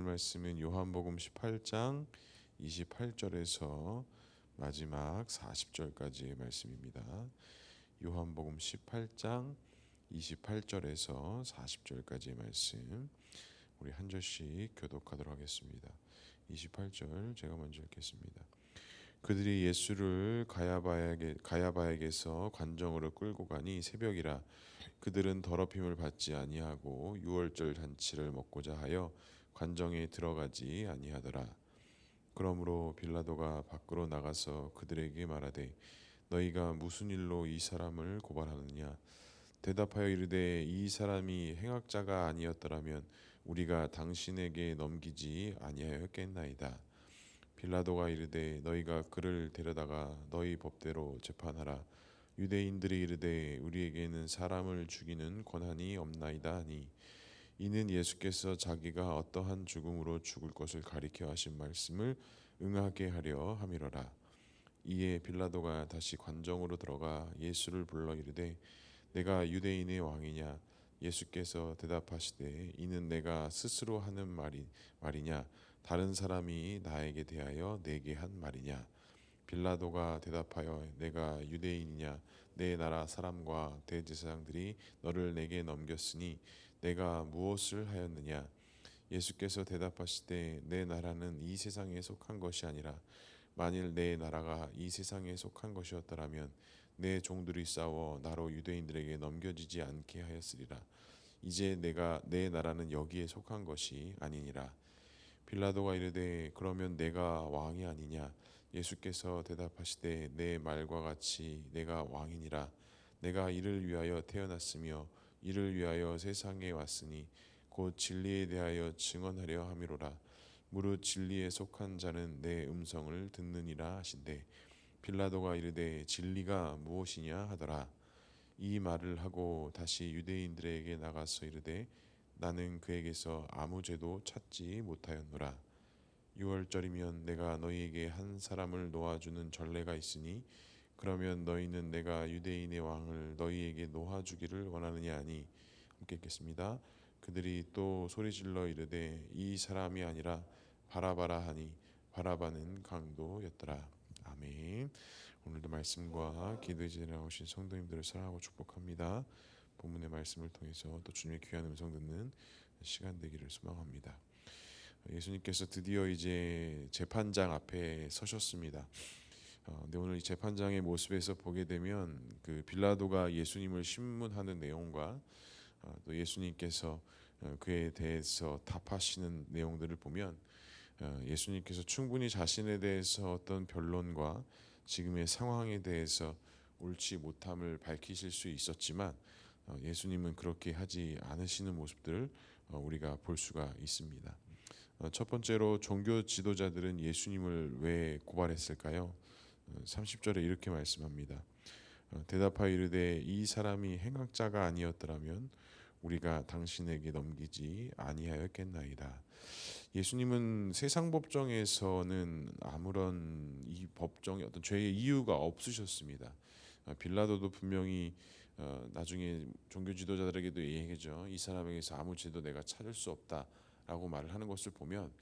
말씀은 요한복음 18장 28절에서 마지막 40절까지의 말씀입니다. 요한복음 18장 28절에서 40절까지의 말씀, 우리 한 절씩 교독하도록 하겠습니다. 28절 제가 먼저 읽겠습니다. 그들이 예수를 가야바에게서 관정으로 끌고 가니 새벽이라. 그들은 더럽힘을 받지 아니하고 유월절 잔치를 먹고자 하여 관정에 들어가지 아니하더라. 그러므로 빌라도가 밖으로 나가서 그들에게 말하되, 너희가 무슨 일로 이 사람을 고발하느냐? 대답하여 이르되, 이 사람이 행악자가 아니었더라면 우리가 당신에게 넘기지 아니하였겠나이다. 빌라도가 이르되, 너희가 그를 데려다가 너희 법대로 재판하라. 유대인들이 이르되, 우리에게는 사람을 죽이는 권한이 없나이다 하니, 이는 예수께서 자기가 어떠한 죽음으로 죽을 것을 가리켜 하신 말씀을 응하게 하려 함이로라. 이에 빌라도가 다시 관정으로 들어가 예수를 불러 이르되, 내가 유대인의 왕이냐? 예수께서 대답하시되, 이는 내가 스스로 하는 말이냐? 다른 사람이 나에게 대하여 내게 한 말이냐? 빌라도가 대답하여, 내가 유대인이냐? 내 나라 사람과 대제사장들이 너를 내게 넘겼으니 내가 무엇을 하였느냐? 예수께서 대답하시되, 내 나라는 이 세상에 속한 것이 아니라 만일 내 나라가 이 세상에 속한 것이었더라면 내 종들이 싸워 나로 유대인들에게 넘겨지지 않게 하였으리라. 이제 내 나라는 여기에 속한 것이 아니니라. 빌라도가 이르되, 그러면 내가 왕이 아니냐? 예수께서 대답하시되, 내 말과 같이 내가 왕이니라. 내가 이를 위하여 태어났으며 이를 위하여 세상에 왔으니 곧 진리에 대하여 증언하려 함이로라. 무릇 진리에 속한 자는 내 음성을 듣느니라 하신대, 빌라도가 이르되, 진리가 무엇이냐 하더라. 이 말을 하고 다시 유대인들에게 나가서 이르되, 나는 그에게서 아무 죄도 찾지 못하였노라. 유월절이면 내가 너희에게 한 사람을 놓아주는 전례가 있으니, 그러면 너희는 내가 유대인의 왕을 너희에게 놓아주기를 원하느냐 하니, 함께 읽겠습니다. 그들이 또 소리질러 이르되, 이 사람이 아니라 바라바라 하니, 바라바는 강도였더라. 아멘. 오늘도 말씀과 기도에 나오신 성도님들을 사랑하고 축복합니다. 본문의 말씀을 통해서 또 주님의 귀한 음성 듣는 시간 되기를 소망합니다. 예수님께서 드디어 이제 재판장 앞에 서셨습니다. 근데 오늘 이 재판장의 모습에서 보게 되면 그 빌라도가 예수님을 신문하는 내용과 또 예수님께서 그에 대해서 답하시는 내용들을 보면 예수님께서 충분히 자신에 대해서 어떤 변론과 지금의 상황에 대해서 옳지 못함을 밝히실 수 있었지만 예수님은 그렇게 하지 않으시는 모습들을 우리가 볼 수가 있습니다. 첫 번째로 종교 지도자들은 예수님을 왜 고발했을까요? 30절에 이렇게 말씀합니다. 대답하여 이르되, 이 사람이 행악자가 아니었더라면 우리가 당신에게 넘기지 아니하였겠나이다. 예수님은 세상 법정에서는 아무런 이 법정의 어떤 죄의 이유가 없으셨습니다. 빌라도도 분명히 나중에 종교 지도자들에게도 얘기하죠. 이 사람에게서 아무 죄도 내가 찾을 수 없다라고 말을 하는 것을 보면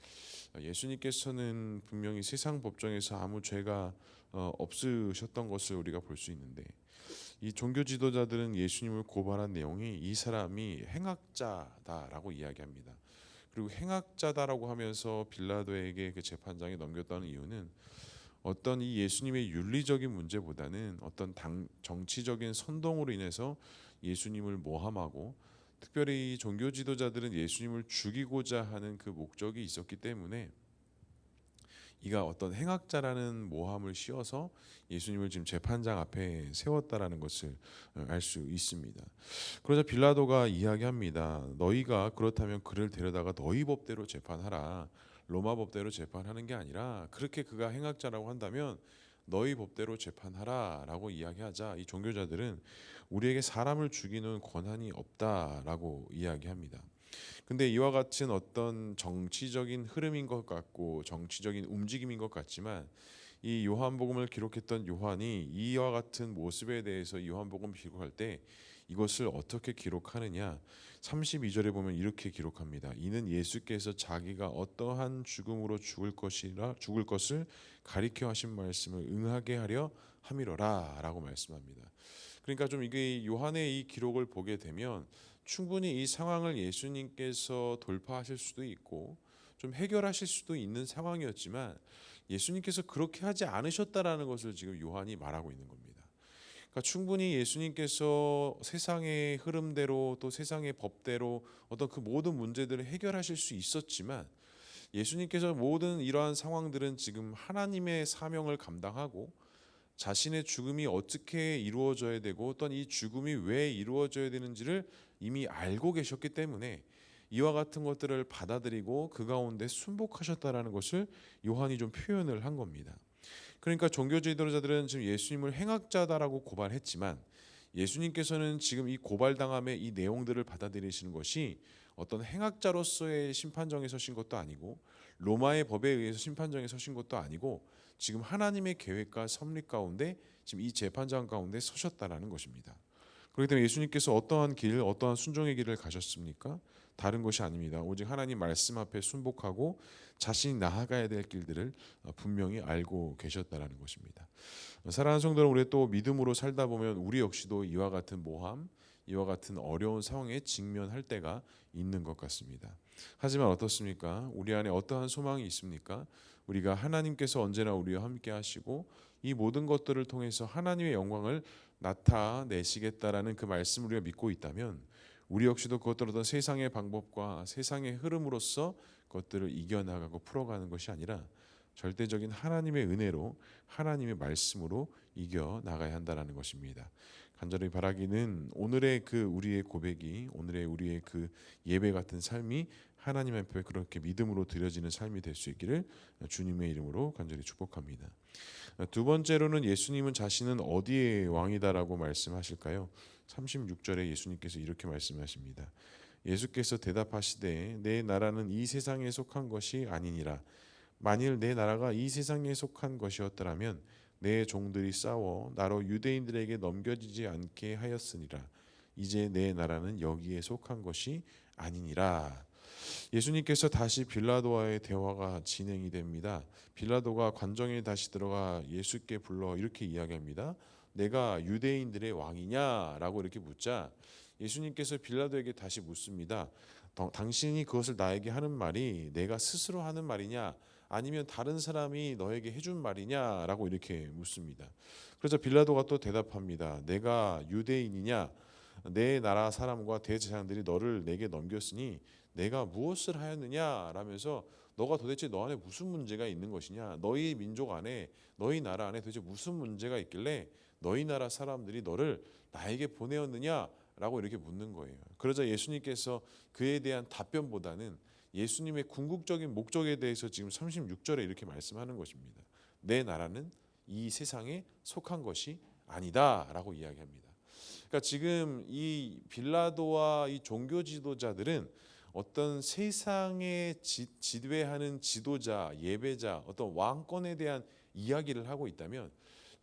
예수님께서는 분명히 세상 법정에서 아무 죄가 없으셨던 것을 우리가 볼 수 있는데, 이 종교 지도자들은 예수님을 고발한 내용이 이 사람이 행악자다라고 이야기합니다. 그리고 행악자다라고 하면서 빌라도에게 그 재판장에 넘겼다는 이유는 어떤 이 예수님의 윤리적인 문제보다는 어떤 정치적인 선동으로 인해서 예수님을 모함하고, 특별히 이 종교 지도자들은 예수님을 죽이고자 하는 그 목적이 있었기 때문에 이가 어떤 행악자라는 모함을 씌워서 예수님을 지금 재판장 앞에 세웠다라는 것을 알 수 있습니다. 그러자 빌라도가 이야기합니다. 너희가 그렇다면 그를 데려다가 너희 법대로 재판하라. 로마 법대로 재판하는 게 아니라 그렇게 그가 행악자라고 한다면 너희 법대로 재판하라 라고 이야기하자, 이 종교자들은 우리에게 사람을 죽이는 권한이 없다라고 이야기합니다. 근데 이와 같은 어떤 정치적인 흐름인 것 같고 정치적인 움직임인 것 같지만, 이 요한복음을 기록했던 요한이 이와 같은 모습에 대해서 요한복음을 기록할 때 이것을 어떻게 기록하느냐? 32절에 보면 이렇게 기록합니다. 이는 예수께서 자기가 어떠한 죽음으로 죽을 것을 가리켜 하신 말씀을 응하게 하려 함이로라라고 말씀합니다. 그러니까 좀 이게 요한의 이 기록을 보게 되면 충분히 이 상황을 예수님께서 돌파하실 수도 있고 좀 해결하실 수도 있는 상황이었지만 예수님께서 그렇게 하지 않으셨다라는 것을 지금 요한이 말하고 있는 겁니다. 그러니까 충분히 예수님께서 세상의 흐름대로 또 세상의 법대로 어떤 그 모든 문제들을 해결하실 수 있었지만 예수님께서 모든 이러한 상황들은 지금 하나님의 사명을 감당하고 자신의 죽음이 어떻게 이루어져야 되고 또한 이 죽음이 왜 이루어져야 되는지를 이미 알고 계셨기 때문에 이와 같은 것들을 받아들이고 그 가운데 순복하셨다라는 것을 요한이 좀 표현을 한 겁니다. 그러니까 종교 지도자들은 지금 예수님을 행악자다라고 고발했지만 예수님께서는 지금 이 고발당함의 이 내용들을 받아들이시는 것이 어떤 행악자로서의 심판정에 서신 것도 아니고 로마의 법에 의해서 심판정에 서신 것도 아니고 지금 하나님의 계획과 섭리 가운데 지금 이 재판장 가운데 서셨다라는 것입니다. 그렇기 때문에 예수님께서 어떠한 길, 어떠한 순종의 길을 가셨습니까? 다른 것이 아닙니다. 오직 하나님 말씀 앞에 순복하고 자신이 나아가야 될 길들을 분명히 알고 계셨다라는 것입니다. 사랑하는 성도 여러분, 우리 또 믿음으로 살다 보면 우리 역시도 이와 같은 모함, 이와 같은 어려운 상황에 직면할 때가 있는 것 같습니다. 하지만 어떻습니까? 우리 안에 어떠한 소망이 있습니까? 우리가 하나님께서 언제나 우리와 함께 하시고 이 모든 것들을 통해서 하나님의 영광을 나타내시겠다라는 그 말씀을 우리가 믿고 있다면 우리 역시도 그것들 어떤 세상의 방법과 세상의 흐름으로서 그것들을 이겨나가고 풀어가는 것이 아니라 절대적인 하나님의 은혜로 하나님의 말씀으로 이겨나가야 한다는 것입니다. 간절히 바라기는 오늘의 그 우리의 고백이 오늘의 우리의 그 예배 같은 삶이 하나님 앞에 그렇게 믿음으로 드려지는 삶이 될 수 있기를 주님의 이름으로 간절히 축복합니다. 두 번째로는 예수님은 자신은 어디의 왕이다라고 말씀하실까요? 36절에 예수님께서 이렇게 말씀하십니다. 예수께서 대답하시되 내 나라는 이 세상에 속한 것이 아니니라. 만일 내 나라가 이 세상에 속한 것이었더라면 내 종들이 싸워 나로 유대인들에게 넘겨지지 않게 하였으니라. 이제 내 나라는 여기에 속한 것이 아니니라. 예수님께서 다시 빌라도와의 대화가 진행이 됩니다. 빌라도가 관정에 다시 들어가 예수께 불러 이렇게 이야기합니다. 내가 유대인들의 왕이냐라고 이렇게 묻자 예수님께서 빌라도에게 다시 묻습니다. 당신이 그것을 나에게 하는 말이 내가 스스로 하는 말이냐 아니면 다른 사람이 너에게 해준 말이냐라고 이렇게 묻습니다. 그래서 빌라도가 또 대답합니다. 내가 유대인이냐? 내 나라 사람과 대제사장들이 너를 내게 넘겼으니 내가 무엇을 하였느냐라면서 너가 도대체 너 안에 무슨 문제가 있는 것이냐? 너희 민족 안에 너희 나라 안에 도대체 무슨 문제가 있길래 너희 나라 사람들이 너를 나에게 보내었느냐라고 이렇게 묻는 거예요. 그러자 예수님께서 그에 대한 답변보다는 예수님의 궁극적인 목적에 대해서 지금 36절에 이렇게 말씀하는 것입니다. 내 나라는 이 세상에 속한 것이 아니다라고 이야기합니다. 그러니까 지금 이 빌라도와 이 종교 지도자들은 어떤 세상에 지배하는 지도자, 예배자, 어떤 왕권에 대한 이야기를 하고 있다면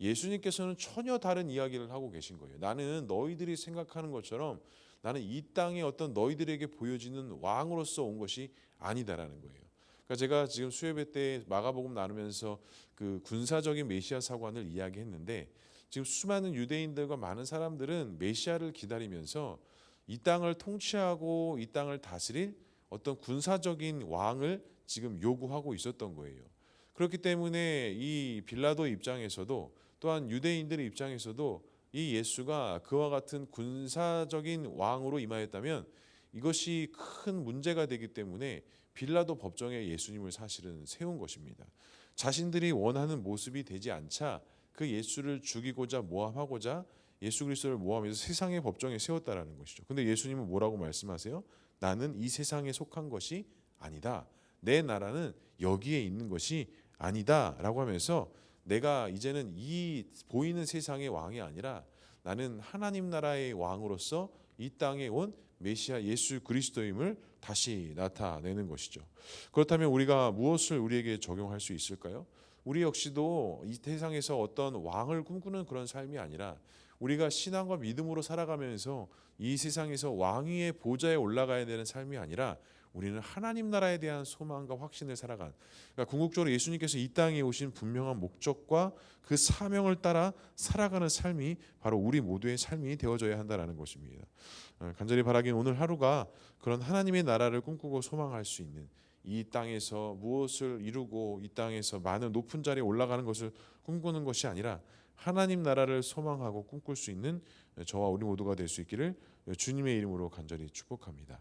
예수님께서는 전혀 다른 이야기를 하고 계신 거예요. 나는 너희들이 생각하는 것처럼 나는 이 땅에 어떤 너희들에게 보여지는 왕으로서 온 것이 아니다라는 거예요. 그러니까 제가 지금 수요예배 때 마가복음 나누면서 그 군사적인 메시아 사관을 이야기했는데 지금 수많은 유대인들과 많은 사람들은 메시아를 기다리면서 이 땅을 통치하고 이 땅을 다스릴 어떤 군사적인 왕을 지금 요구하고 있었던 거예요. 그렇기 때문에 이 빌라도 입장에서도 또한 유대인들의 입장에서도 이 예수가 그와 같은 군사적인 왕으로 임하였다면 이것이 큰 문제가 되기 때문에 빌라도 법정에 예수님을 사실은 세운 것입니다. 자신들이 원하는 모습이 되지 않자 그 예수를 죽이고자 모함하고자 예수 그리스도를 모함해서 세상의 법정에 세웠다라는 것이죠. 근데 예수님은 뭐라고 말씀하세요? 나는 이 세상에 속한 것이 아니다. 내 나라는 여기에 있는 것이 아니다라고 하면서 내가 이제는 이 보이는 세상의 왕이 아니라 나는 하나님 나라의 왕으로서 이 땅에 온 메시아 예수 그리스도임을 다시 나타내는 것이죠. 그렇다면 우리가 무엇을 우리에게 적용할 수 있을까요? 우리 역시도 이 세상에서 어떤 왕을 꿈꾸는 그런 삶이 아니라 우리가 신앙과 믿음으로 살아가면서 이 세상에서 왕위의 보좌에 올라가야 되는 삶이 아니라 우리는 하나님 나라에 대한 소망과 확신을 살아간, 그러니까 궁극적으로 예수님께서 이 땅에 오신 분명한 목적과 그 사명을 따라 살아가는 삶이 바로 우리 모두의 삶이 되어져야 한다는 것입니다. 간절히 바라긴 오늘 하루가 그런 하나님의 나라를 꿈꾸고 소망할 수 있는, 이 땅에서 무엇을 이루고 이 땅에서 많은 높은 자리에 올라가는 것을 꿈꾸는 것이 아니라 하나님 나라를 소망하고 꿈꿀 수 있는 저와 우리 모두가 될 수 있기를 주님의 이름으로 간절히 축복합니다.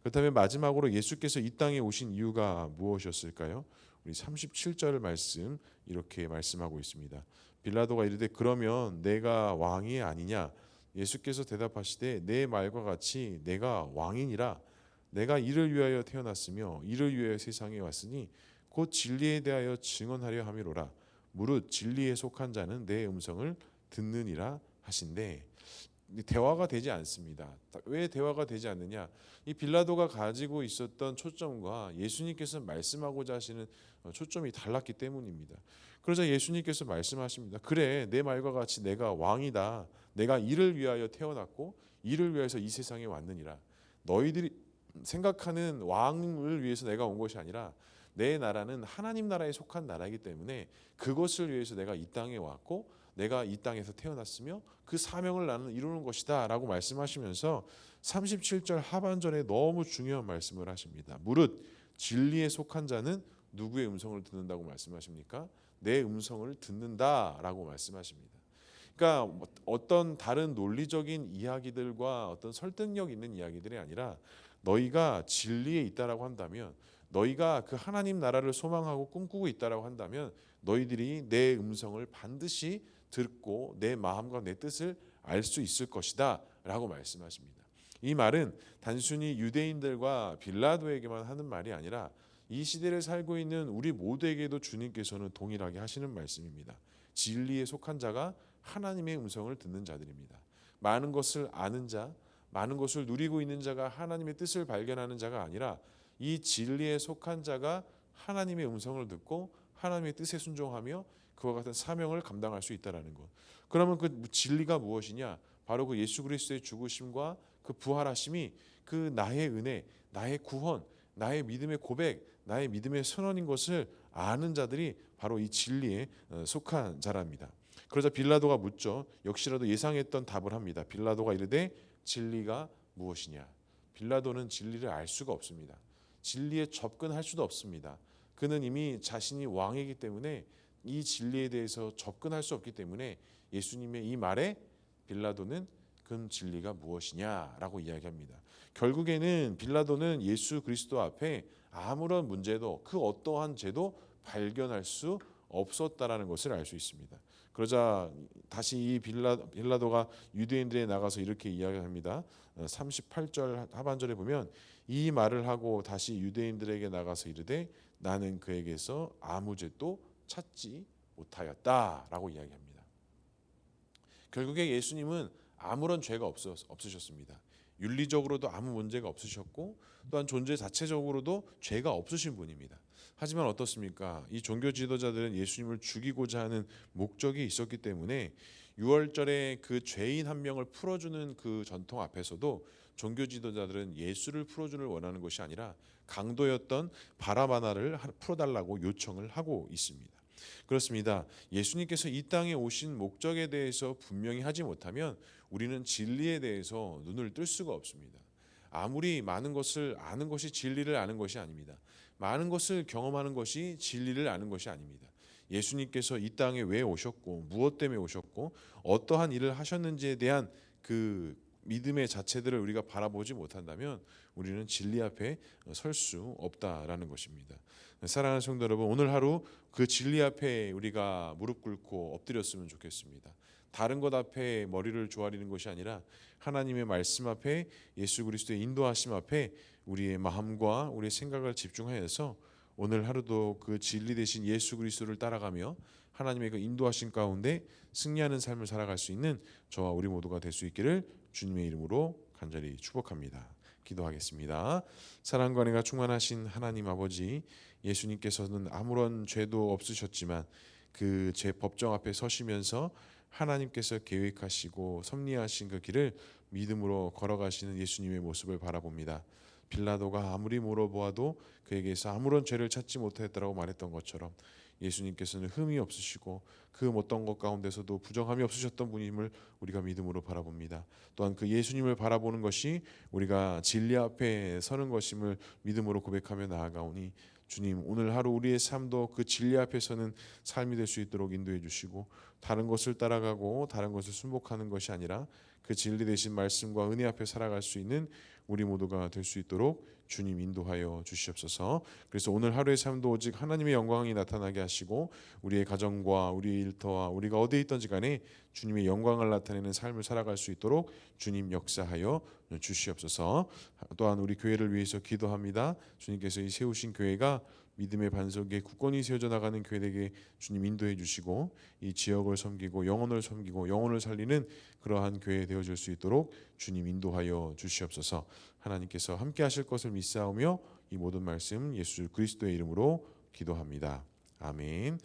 그렇다면 마지막으로 예수께서 이 땅에 오신 이유가 무엇이었을까요? 우리 37절 말씀 이렇게 말씀하고 있습니다. 빌라도가 이르되 그러면 내가 왕이 아니냐? 예수께서 대답하시되 내 말과 같이 내가 왕이니라. 내가 이를 위하여 태어났으며 이를 위하여 세상에 왔으니 곧 진리에 대하여 증언하려 함이로라. 무릇 진리에 속한 자는 내 음성을 듣느니라 하신대. 대화가 되지 않습니다. 왜 대화가 되지 않느냐? 이 빌라도가 가지고 있었던 초점과 예수님께서 말씀하고자 하시는 초점이 달랐기 때문입니다. 그러자 예수님께서 말씀하십니다. 그래, 내 말과 같이 내가 왕이다. 내가 이를 위하여 태어났고 이를 위해서 이 세상에 왔느니라. 너희들이 생각하는 왕을 위해서 내가 온 것이 아니라 내 나라는 하나님 나라에 속한 나라이기 때문에 그것을 위해서 내가 이 땅에 왔고 내가 이 땅에서 태어났으며 그 사명을 나는 이루는 것이다 라고 말씀하시면서 37절 하반절에 너무 중요한 말씀을 하십니다. 무릇 진리에 속한 자는 누구의 음성을 듣는다고 말씀하십니까? 내 음성을 듣는다 라고 말씀하십니다. 그러니까 어떤 다른 논리적인 이야기들과 어떤 설득력 있는 이야기들이 아니라 너희가 진리에 있다라고 한다면, 너희가 그 하나님 나라를 소망하고 꿈꾸고 있다라고 한다면 너희들이 내 음성을 반드시 듣고 내 마음과 내 뜻을 알 수 있을 것이다 라고 말씀하십니다. 이 말은 단순히 유대인들과 빌라도에게만 하는 말이 아니라 이 시대를 살고 있는 우리 모두에게도 주님께서는 동일하게 하시는 말씀입니다. 진리에 속한 자가 하나님의 음성을 듣는 자들입니다. 많은 것을 아는 자, 많은 것을 누리고 있는 자가 하나님의 뜻을 발견하는 자가 아니라 이 진리에 속한 자가 하나님의 음성을 듣고 하나님의 뜻에 순종하며 그와 같은 사명을 감당할 수 있다라는 것. 그러면 그 진리가 무엇이냐? 바로 그 예수 그리스도의 죽으심과 그 부활하심이 그 나의 은혜, 나의 구원, 나의 믿음의 고백, 나의 믿음의 선언인 것을 아는 자들이 바로 이 진리에 속한 자랍니다. 그러자 빌라도가 묻죠. 역시라도 예상했던 답을 합니다. 빌라도가 이르되 진리가 무엇이냐? 빌라도는 진리를 알 수가 없습니다. 진리에 접근할 수도 없습니다. 그는 이미 자신이 왕이기 때문에 이 진리에 대해서 접근할 수 없기 때문에 예수님의 이 말에 빌라도는 그 진리가 무엇이냐라고 이야기합니다. 결국에는 빌라도는 예수 그리스도 앞에 아무런 문제도 그 어떠한 죄도 발견할 수 없었다라는 것을 알 수 있습니다. 그러자 다시 이 빌라도가 유대인들에 나가서 이렇게 이야기합니다. 38절 하반절에 보면 이 말을 하고 다시 유대인들에게 나가서 이르되 나는 그에게서 아무 죄도 찾지 못하였다라고 이야기합니다. 결국에 예수님은 아무런 죄가 없으셨습니다. 윤리적으로도 아무 문제가 없으셨고 또한 존재 자체적으로도 죄가 없으신 분입니다. 하지만 어떻습니까? 이 종교 지도자들은 예수님을 죽이고자 하는 목적이 있었기 때문에 유월절에 그 죄인 한 명을 풀어주는 그 전통 앞에서도 종교 지도자들은 예수를 풀어주를 원하는 것이 아니라 강도였던 바라바나를 풀어달라고 요청을 하고 있습니다. 그렇습니다. 예수님께서 이 땅에 오신 목적에 대해서 분명히 하지 못하면 우리는 진리에 대해서 눈을 뜰 수가 없습니다. 아무리 많은 것을 아는 것이 진리를 아는 것이 아닙니다. 많은 것을 경험하는 것이 진리를 아는 것이 아닙니다. 예수님께서 이 땅에 왜 오셨고 무엇 때문에 오셨고 어떠한 일을 하셨는지에 대한 그 믿음의 자체들을 우리가 바라보지 못한다면 우리는 진리 앞에 설 수 없다라는 것입니다. 사랑하는 성도 여러분, 오늘 하루 그 진리 앞에 우리가 무릎 꿇고 엎드렸으면 좋겠습니다. 다른 것 앞에 머리를 조아리는 것이 아니라 하나님의 말씀 앞에 예수 그리스도의 인도하심 앞에 우리의 마음과 우리의 생각을 집중하여서 오늘 하루도 그 진리 되신 예수 그리스도를 따라가며 하나님의 그 인도하심 가운데 승리하는 삶을 살아갈 수 있는 저와 우리 모두가 될 수 있기를 주님의 이름으로 간절히 축복합니다. 기도하겠습니다. 사랑과 은혜가 충만하신 하나님 아버지, 예수님께서는 아무런 죄도 없으셨지만 그 제 법정 앞에 서시면서 하나님께서 계획하시고 섭리하신 그 길을 믿음으로 걸어가시는 예수님의 모습을 바라봅니다. 빌라도가 아무리 물어보아도 그에게서 아무런 죄를 찾지 못했다라고 말했던 것처럼 예수님께서는 흠이 없으시고 그 어떤 것 가운데서도 부정함이 없으셨던 분임을 우리가 믿음으로 바라봅니다. 또한 그 예수님을 바라보는 것이 우리가 진리 앞에 서는 것임을 믿음으로 고백하며 나아가오니 주님, 오늘 하루 우리의 삶도 그 진리 앞에 서는 삶이 될 수 있도록 인도해 주시고 다른 것을 따라가고 다른 것을 순복하는 것이 아니라 그 진리 되신 말씀과 은혜 앞에 살아갈 수 있는 우리 모두가 될 수 있도록 주님 인도하여 주시옵소서. 그래서 오늘 하루의 삶도 오직 하나님의 영광이 나타나게 하시고 우리의 가정과 우리의 일터와 우리가 어디에 있든지 간에 주님의 영광을 나타내는 삶을 살아갈 수 있도록 주님 역사하여 주시옵소서. 또한 우리 교회를 위해서 기도합니다. 주님께서 이 세우신 교회가 믿음의 반석에 굳건히 세워져 나가는 교회에게 주님 인도해 주시고 이 지역을 섬기고 영혼을 살리는 그러한 교회 되어질 수 있도록 주님 인도하여 주시옵소서. 하나님께서 함께 하실 것을 믿사오며 이 모든 말씀 예수 그리스도의 이름으로 기도합니다. 아멘.